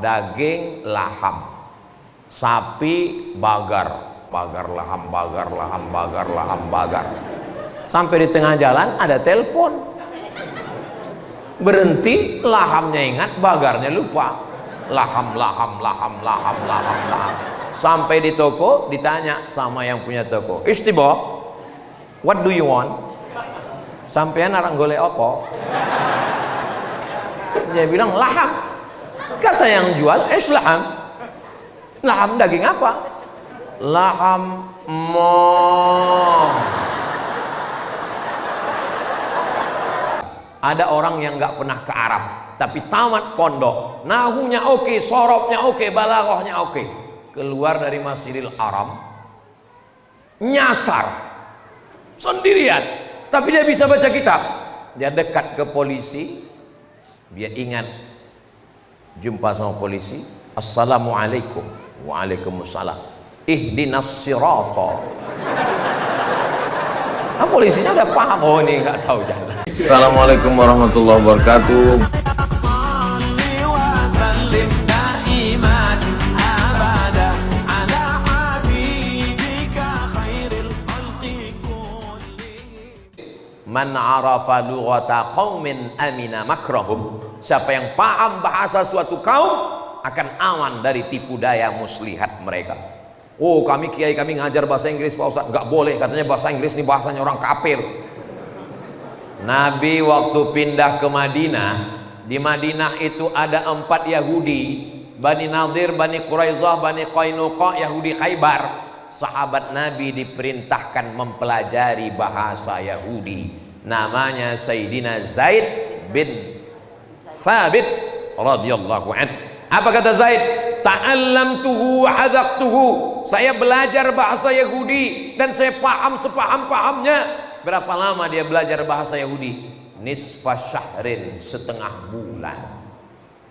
daging laham, sapi bagar, bagar laham, bagar laham, bagar laham, bagar. Sampai di tengah jalan ada telepon, berhenti, lahamnya ingat, bagarnya lupa. Laham, laham, laham, laham, laham, laham. Sampai di toko ditanya sama yang punya toko, "Istibo, what do you want?" Sampean arang golek opo? Dia bilang laham. Kata yang jual, laham. Laham daging apa? Laham mo. Ada orang yang nggak pernah ke Arab, tapi tamat pondok, nahunya oke, sorobnya oke, balaghahnya oke. Keluar dari Masjidil Haram, nyasar sendirian, tapi dia bisa baca kitab. Dia dekat ke polisi, dia ingat jumpa sama polisi, "Assalamualaikum." "Waalaikumsalam." "Ihdinas sirata." Nah, polisinya udah paham, oh ini nggak tahu jalan. Assalamualaikum warahmatullahi wabarakatuh. Man arafa lughata qaumin amina makrahum. Siapa yang paham bahasa suatu kaum akan aman dari tipu daya muslihat mereka. "Oh, kami kiai kami ngajar bahasa Inggris Pak Ustaz." "Nggak boleh, katanya bahasa Inggris ini bahasanya orang kafir." Nabi waktu pindah ke Madinah, di Madinah itu ada 4 Yahudi, Bani Nadir, Bani Quraizah, Bani Qainuqa, Yahudi Khaybar. Sahabat Nabi diperintahkan mempelajari bahasa Yahudi. Namanya Sayyidina Zaid bin Sabit radhiyallahu anhu. Apa kata Zaid? "Ta'allamtuhu wa hadaqtuhu." Saya belajar bahasa Yahudi dan saya paham sepaham-pahamnya. Berapa lama dia belajar bahasa Yahudi? Nisfa syahrin, setengah bulan.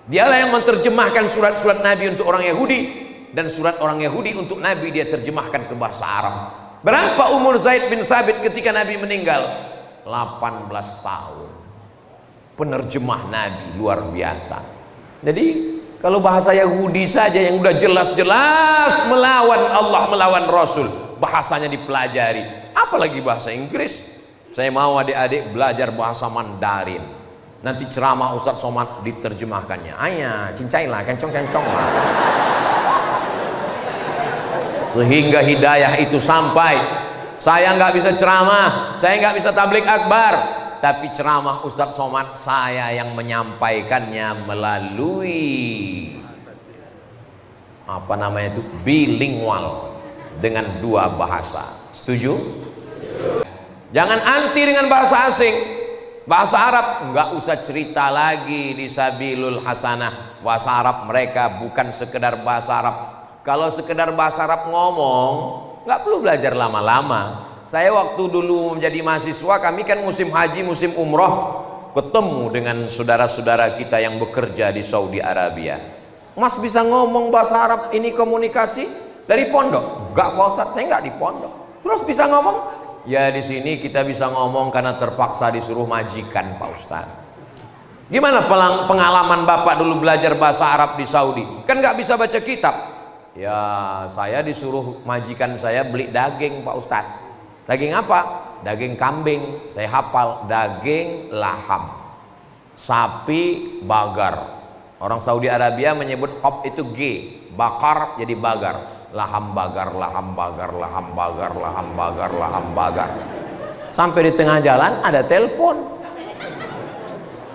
Dialah yang menerjemahkan surat-surat Nabi untuk orang Yahudi, dan surat orang Yahudi untuk Nabi dia terjemahkan ke bahasa Arab. Berapa umur Zaid bin Sabit ketika Nabi meninggal? 18 tahun. Penerjemah Nabi luar biasa. Jadi kalau bahasa Yahudi saja yang udah jelas-jelas melawan Allah, melawan Rasul, bahasanya dipelajari, apalagi bahasa Inggris. Saya mau adik-adik belajar bahasa Mandarin. Nanti ceramah Ustaz Somad diterjemahkannya. Ayah, cincailah, kencong-kencong lah. Sehingga hidayah itu sampai. Saya nggak bisa ceramah, saya nggak bisa tabligh akbar, tapi ceramah Ustaz Somad saya yang menyampaikannya melalui apa namanya itu, bilingual, dengan 2 bahasa. Setuju? Jangan anti dengan bahasa asing. Bahasa Arab nggak usah cerita lagi di Sabilul Hasanah. Bahasa Arab mereka bukan sekedar bahasa Arab. Kalau sekedar bahasa Arab ngomong, nggak perlu belajar lama-lama. Saya waktu dulu menjadi mahasiswa, kami kan musim haji, musim umroh, ketemu dengan saudara-saudara kita yang bekerja di Saudi Arabia. "Mas bisa ngomong bahasa Arab, ini komunikasi dari pondok?" "Enggak Pak Ustaz, saya nggak di pondok." "Terus bisa ngomong?" "Ya di sini kita bisa ngomong karena terpaksa disuruh majikan Pak Ustaz." "Gimana pengalaman Bapak dulu belajar bahasa Arab di Saudi? Kan nggak bisa baca kitab." "Ya saya disuruh majikan saya beli daging Pak Ustadz." "Daging apa?" "Daging kambing." Saya hafal. Daging laham, sapi bagar. Orang Saudi Arabia menyebut hop itu G, bakar jadi bagar. Laham bagar, laham bagar, laham bagar, laham bagar, laham bagar. Sampai di tengah jalan ada telepon,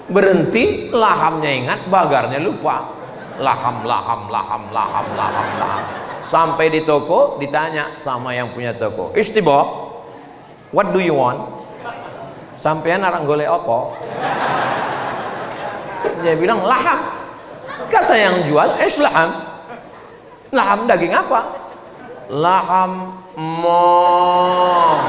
berhenti, lahamnya ingat, bagarnya lupa. Laham, laham, laham, laham, laham, laham. Sampai di toko ditanya sama yang punya toko, "Istibo, what do you want?" Sampean arang golek opo? Dia bilang laham. Kata yang jual, laham. Laham daging apa? Laham mo.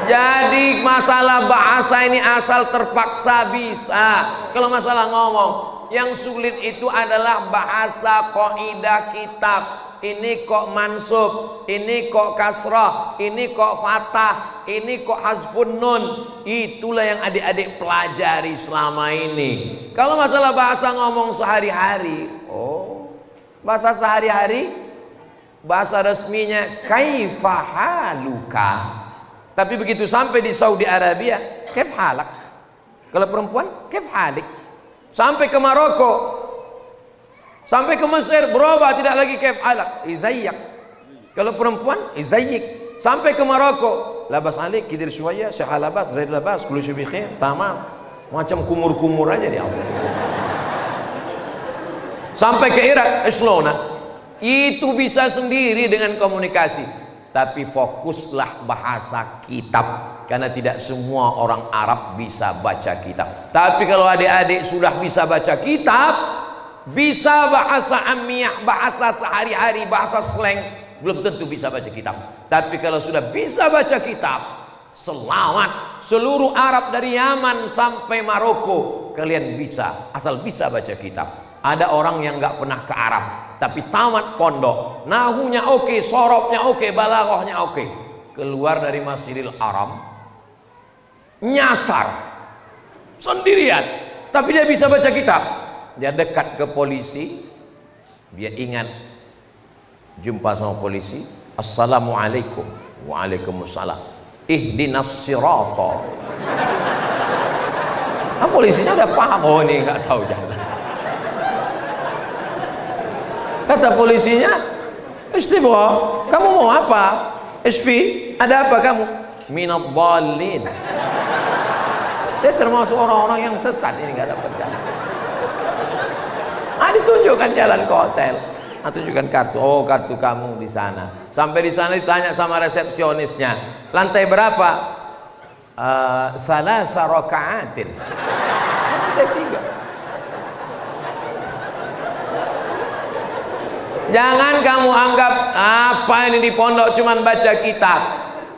Jadi masalah bahasa ini asal terpaksa bisa. Kalau masalah ngomong, yang sulit itu adalah bahasa kaidah kitab. ini kok mansub, ini kok kasrah, ini kok fathah, ini kok hasfun nun. Itulah yang adik-adik pelajari selama ini. Kalau masalah bahasa ngomong sehari-hari, oh, bahasa sehari-hari, bahasa resminya kaifa haluka. Tapi begitu sampai di Saudi Arabia, kaif halak. Kalau perempuan, kaif halik. Sampai ke Maroko, sampai ke Mesir, berubah, tidak lagi kaif halak, izayyak. Kalau perempuan, izayyik. Sampai ke Maroko, labas alik, kidir syuaya, syekh labas, red labas, kullu syai bi khair, tamam. Macam kumur-kumur aja dia. Sampai ke Irak, islona. Itu bisa sendiri dengan komunikasi. Tapi fokuslah bahasa kitab, karena tidak semua orang Arab bisa baca kitab. Tapi kalau adik-adik sudah bisa baca kitab, bisa bahasa amiyah, bahasa sehari-hari, bahasa slang, belum tentu bisa baca kitab. Tapi kalau sudah bisa baca kitab, selamat. Seluruh Arab dari Yaman sampai Maroko, kalian bisa, asal bisa baca kitab. Ada orang yang nggak pernah ke Arab, tapi tamat pondok, nahunya oke, sorobnya oke, balaghahnya oke. Keluar dari Masjidil Haram, nyasar sendirian, tapi dia bisa baca kitab. Dia dekat ke polisi, dia ingat jumpa sama polisi, assalamualaikum, waalaikumsalam, ihdinas sirata. Nah, polisinya udah paham, oh ini nggak tahu jalan. Kata polisinya, istiwa, kamu mau apa? Isfi, ada apa kamu? Minad dhalin. Saya termasuk orang-orang yang sesat ini, nggak dapat jalan. Ditunjukkan jalan ke hotel, tunjukkan kartu. Oh, kartu kamu di sana. Sampai di sana ditanya sama resepsionisnya, lantai berapa? Salasa raka'atin. Lantai 3. Jangan kamu anggap apa ini di pondok cuman baca kitab.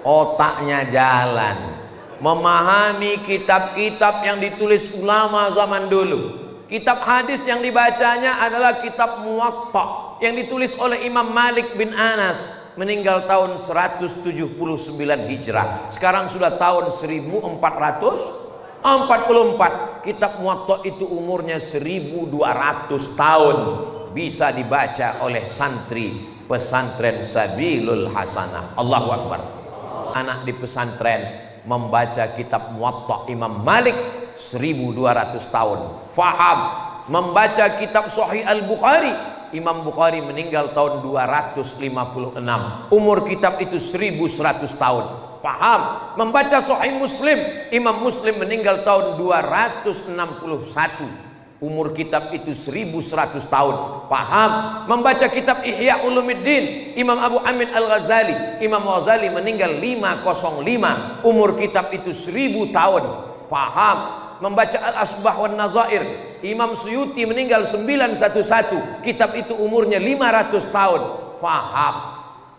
Otaknya jalan, memahami kitab-kitab yang ditulis ulama zaman dulu. Kitab hadis yang dibacanya adalah kitab Muwatta yang ditulis oleh Imam Malik bin Anas, meninggal tahun 179 Hijrah. Sekarang sudah tahun 1444. Kitab Muwatta itu umurnya 1200 tahun. Bisa dibaca oleh santri pesantren Sabilul Hasanah. Allahu Akbar. Anak di pesantren membaca kitab Muwatta Imam Malik 1200 tahun, faham. Membaca kitab Sahih Al-Bukhari, Imam Bukhari meninggal tahun 256, umur kitab itu 1100 tahun, paham. Membaca Sahih Muslim, Imam Muslim meninggal tahun 261, umur kitab itu 1100 tahun, paham. Membaca kitab Ihya Ulumuddin, Imam Abu Hamid Al-Ghazali, Imam Ghazali meninggal 505, umur kitab itu 1000 tahun, paham. Membaca Al-Asbah wan Nazair, Imam Suyuti meninggal 911, kitab itu umurnya 500 tahun, faham.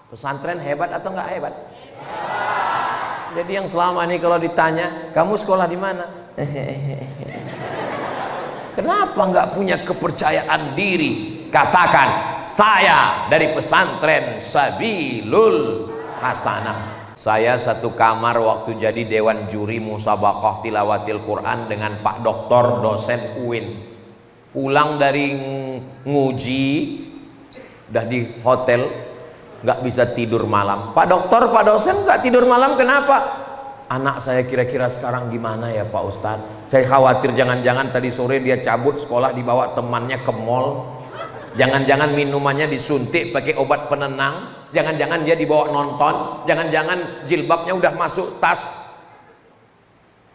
Pesantren hebat atau enggak hebat? Jadi yang selama ini kalau ditanya, kamu sekolah di mana? Kenapa enggak punya kepercayaan diri? Katakan, saya dari pesantren Sabilul Hasanah. Saya satu kamar waktu jadi dewan juri musabaqah tilawatil Quran dengan Pak Doktor dosen UIN. Pulang dari nguji, udah di hotel, nggak bisa tidur malam. Pak Doktor, Pak dosen nggak tidur malam, kenapa? Anak saya kira-kira sekarang gimana ya Pak Ustadz? Saya khawatir jangan-jangan tadi sore dia cabut sekolah dibawa temannya ke mall. Jangan-jangan minumannya disuntik pakai obat penenang. Jangan-jangan dia dibawa nonton. Jangan-jangan jilbabnya udah masuk tas.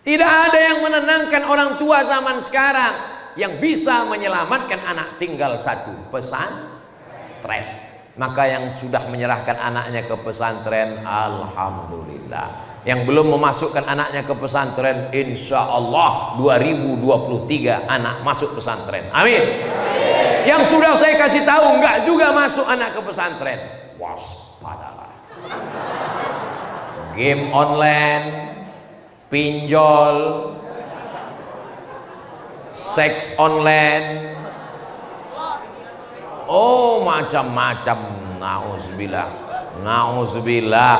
Tidak ada yang menenangkan orang tua zaman sekarang. Yang bisa menyelamatkan anak tinggal satu, pesantren. Maka yang sudah menyerahkan anaknya ke pesantren, alhamdulillah. Yang belum memasukkan anaknya ke pesantren, insya Allah 2023 anak masuk pesantren. Amin. Yang sudah saya kasih tahu enggak juga masuk anak ke pesantren, waspadalah. Game online, pinjol, seks online, oh macam-macam Nauzubillah. Nauzubillah.